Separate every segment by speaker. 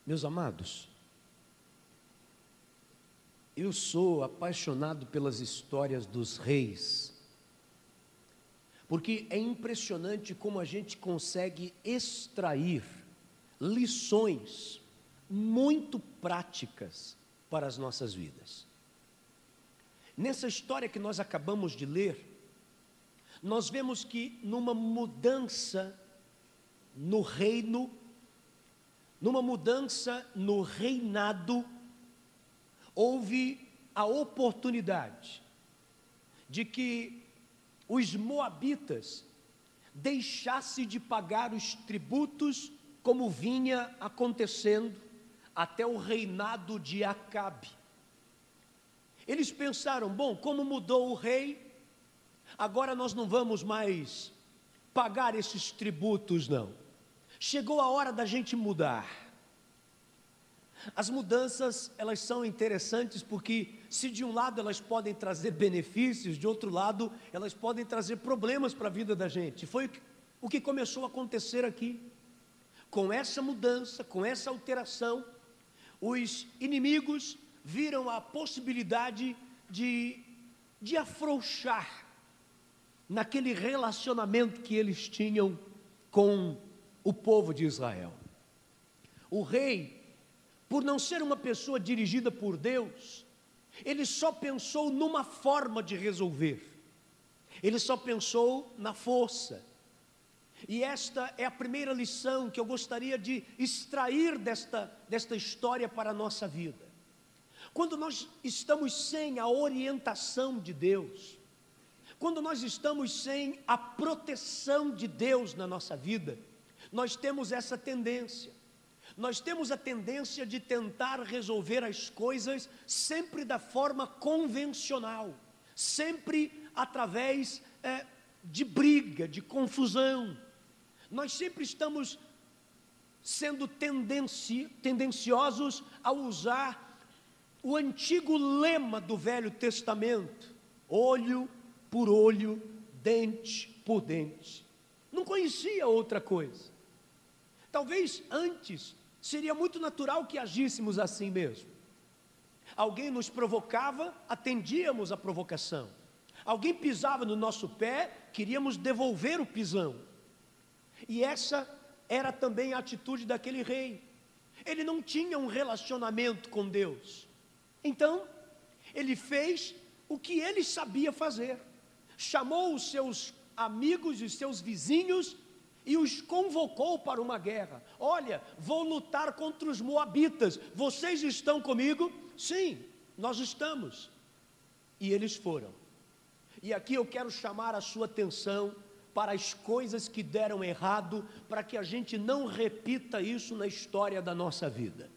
Speaker 1: Meus amados, eu sou apaixonado pelas histórias dos reis, porque é impressionante como a gente consegue extrair lições muito práticas para as nossas vidas. Nessa história que nós acabamos de ler, nós vemos que numa mudança no reino, numa mudança no reinado, houve a oportunidade de que os moabitas deixassem de pagar os tributos como vinha acontecendo até o reinado de Acabe. Eles pensaram, bom, como mudou o rei, agora nós não vamos mais pagar esses tributos, não. Chegou a hora da gente mudar. As mudanças, elas são interessantes porque, se de um lado elas podem trazer benefícios, de outro lado elas podem trazer problemas para a vida da gente. Foi o que começou a acontecer aqui. Com essa mudança, com essa alteração, os inimigos viram a possibilidade de afrouxar naquele relacionamento que eles tinham com o povo de Israel. O rei, por não ser uma pessoa dirigida por Deus, ele só pensou numa forma de resolver. Ele só pensou na força. E esta é a primeira lição que eu gostaria de extrair desta história para a nossa vida. Quando nós estamos sem a orientação de Deus, quando nós estamos sem a proteção de Deus na nossa vida, nós temos essa tendência. Nós temos a tendência de tentar resolver as coisas sempre da forma convencional, sempre através de briga, de confusão. Nós sempre estamos sendo tendenciosos a usar o antigo lema do Velho Testamento: olho por olho, dente por dente. Não conhecia outra coisa. Talvez antes seria muito natural que agíssemos assim mesmo. Alguém nos provocava, atendíamos a provocação. Alguém pisava no nosso pé, queríamos devolver o pisão. E essa era também a atitude daquele rei. Ele não tinha um relacionamento com Deus. Então, ele fez o que ele sabia fazer. Chamou os seus amigos e os seus vizinhos e os convocou para uma guerra. Olha, vou lutar contra os moabitas. Vocês estão comigo? Sim, nós estamos. E eles foram. E aqui eu quero chamar a sua atenção para as coisas que deram errado, para que a gente não repita isso na história da nossa vida.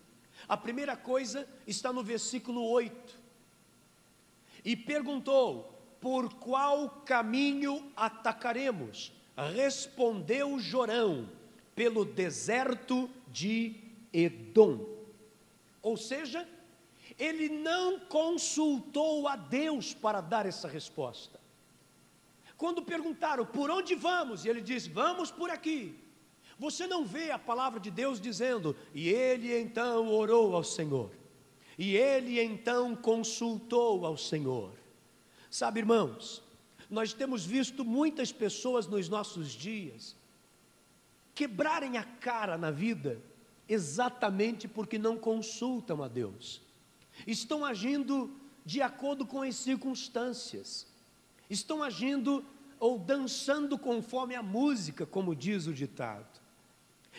Speaker 1: A primeira coisa está no versículo 8. E perguntou: por qual caminho atacaremos? Respondeu Jorão: pelo deserto de Edom. Ou seja, ele não consultou a Deus para dar essa resposta. Quando perguntaram, por onde vamos? E ele disse, vamos por aqui. Você não vê a palavra de Deus dizendo, e ele então orou ao Senhor. E ele então consultou ao Senhor. Sabe, irmãos, nós temos visto muitas pessoas nos nossos dias quebrarem a cara na vida exatamente porque não consultam a Deus. Estão agindo de acordo com as circunstâncias. Estão agindo ou dançando conforme a música, como diz o ditado.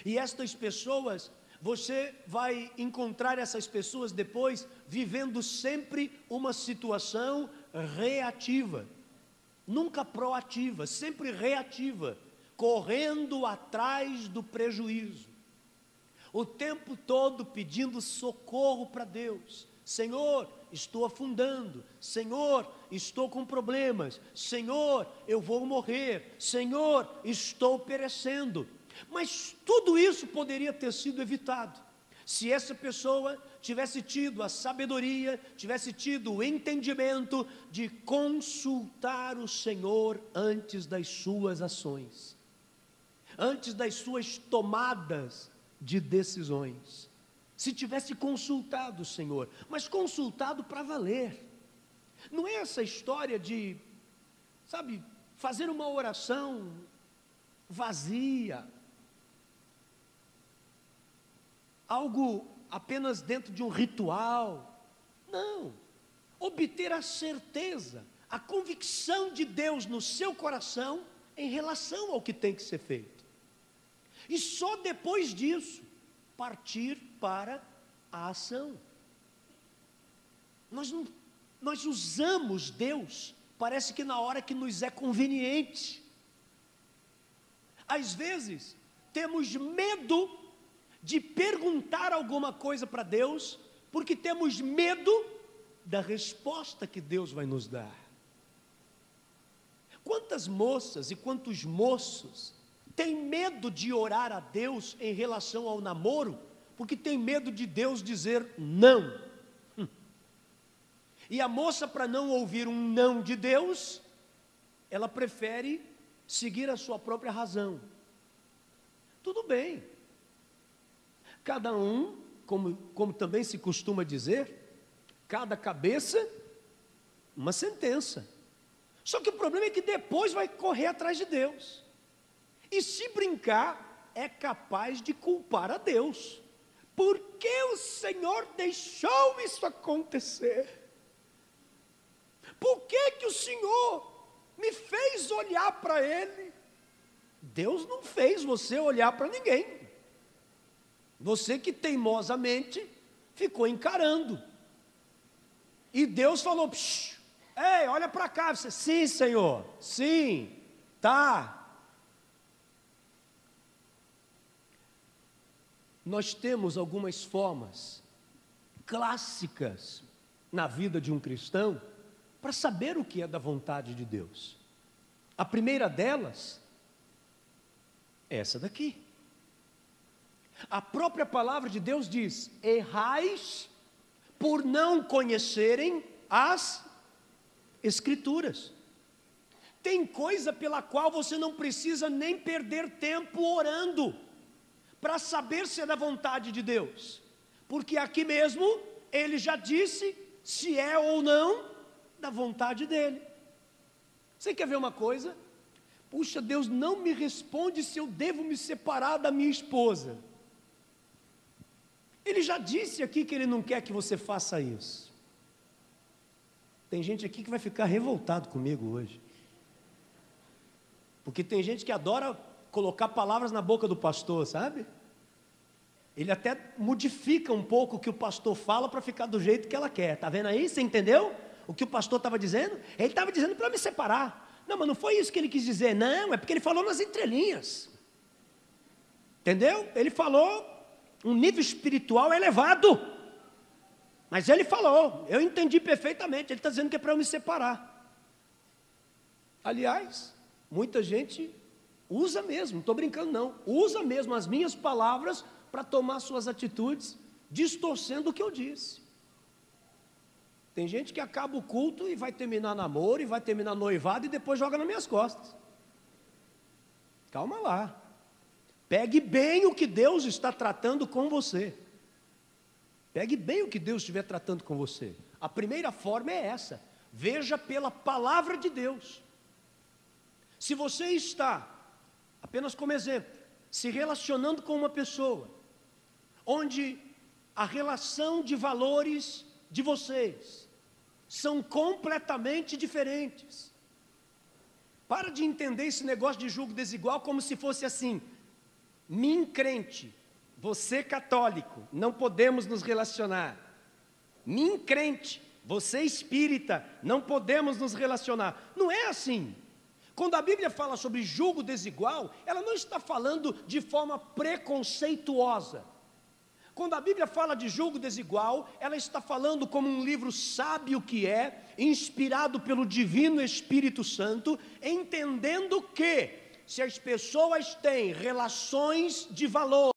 Speaker 1: E estas pessoas, você vai encontrar essas pessoas depois vivendo sempre uma situação reativa, nunca proativa, sempre reativa, correndo atrás do prejuízo, o tempo todo pedindo socorro para Deus. Senhor, estou afundando. Senhor, estou com problemas. Senhor, eu vou morrer. Senhor, estou perecendo. Mas tudo isso poderia ter sido evitado se essa pessoa tivesse tido a sabedoria, tivesse tido o entendimento de consultar o Senhor antes das suas ações, antes das suas tomadas de decisões. se tivesse consultado o Senhor, mas consultado para valer. Não é essa história de, sabe, fazer uma oração vazia, algo apenas dentro de um ritual. Não, obter a certeza, a convicção de Deus no seu coração em relação ao que tem que ser feito. E só depois disso, partir para a ação. Nós usamos Deus, parece que na hora que nos é conveniente. Às vezes, temos medo de perguntar alguma coisa para Deus, porque temos medo da resposta que Deus vai nos dar. Quantas moças e quantos moços têm medo de orar a Deus em relação ao namoro, porque tem medo de Deus dizer não. E a moça, para não ouvir um não de Deus, ela prefere seguir a sua própria razão. Tudo bem. Cada um, como também se costuma dizer, cada cabeça, uma sentença. Só que o problema é que depois vai correr atrás de Deus. E se brincar, é capaz de culpar a Deus. Por que o Senhor deixou isso acontecer? Por que que o Senhor me fez olhar para Ele? Deus não fez você olhar para ninguém. Você que teimosamente ficou encarando. E Deus falou, ei, olha para cá. Você, sim, Senhor, sim, tá. Nós temos algumas formas clássicas na vida de um cristão para saber o que é da vontade de Deus. A primeira delas é essa daqui. A própria palavra de Deus diz: errais por não conhecerem as Escrituras. Tem coisa pela qual você não precisa nem perder tempo orando para saber se é da vontade de Deus, porque aqui mesmo Ele já disse se é ou não da vontade dEle. Você quer ver uma coisa? Puxa, Deus não me responde se eu devo me separar da minha esposa. Ele já disse aqui que Ele não quer que você faça isso. Tem gente aqui que vai ficar revoltado comigo hoje, porque tem gente que adora colocar palavras na boca do pastor, sabe? Ele até modifica um pouco o que o pastor fala para ficar do jeito que ela quer. Está vendo aí? Você entendeu o que o pastor estava dizendo? Ele estava dizendo para me separar. Não, mas não foi isso que ele quis dizer. Não, é porque ele falou nas entrelinhas. Entendeu? Ele falou um nível espiritual elevado. Mas ele falou, eu entendi perfeitamente. Ele está dizendo que é para eu me separar. Aliás, muita gente usa mesmo, não estou brincando não, usa mesmo as minhas palavras para tomar suas atitudes, distorcendo o que eu disse. Tem gente que acaba o culto e vai terminar namoro, e vai terminar noivado, e depois joga nas minhas costas. Calma lá. Pegue bem o que Deus está tratando com você. Pegue bem o que Deus estiver tratando com você. A primeira forma é essa. Veja pela palavra de Deus. Se você está, apenas como exemplo, se relacionando com uma pessoa, onde a relação de valores de vocês são completamente diferentes. Para de entender esse negócio de julgo desigual como se fosse assim: mim crente, você católico, não podemos nos relacionar. Mim crente, você espírita, não podemos nos relacionar. Não é assim. Quando a Bíblia fala sobre julgo desigual, ela não está falando de forma preconceituosa. Quando a Bíblia fala de julgo desigual, ela está falando como um livro sábio que é, inspirado pelo Divino Espírito Santo, entendendo que, se as pessoas têm relações de valor,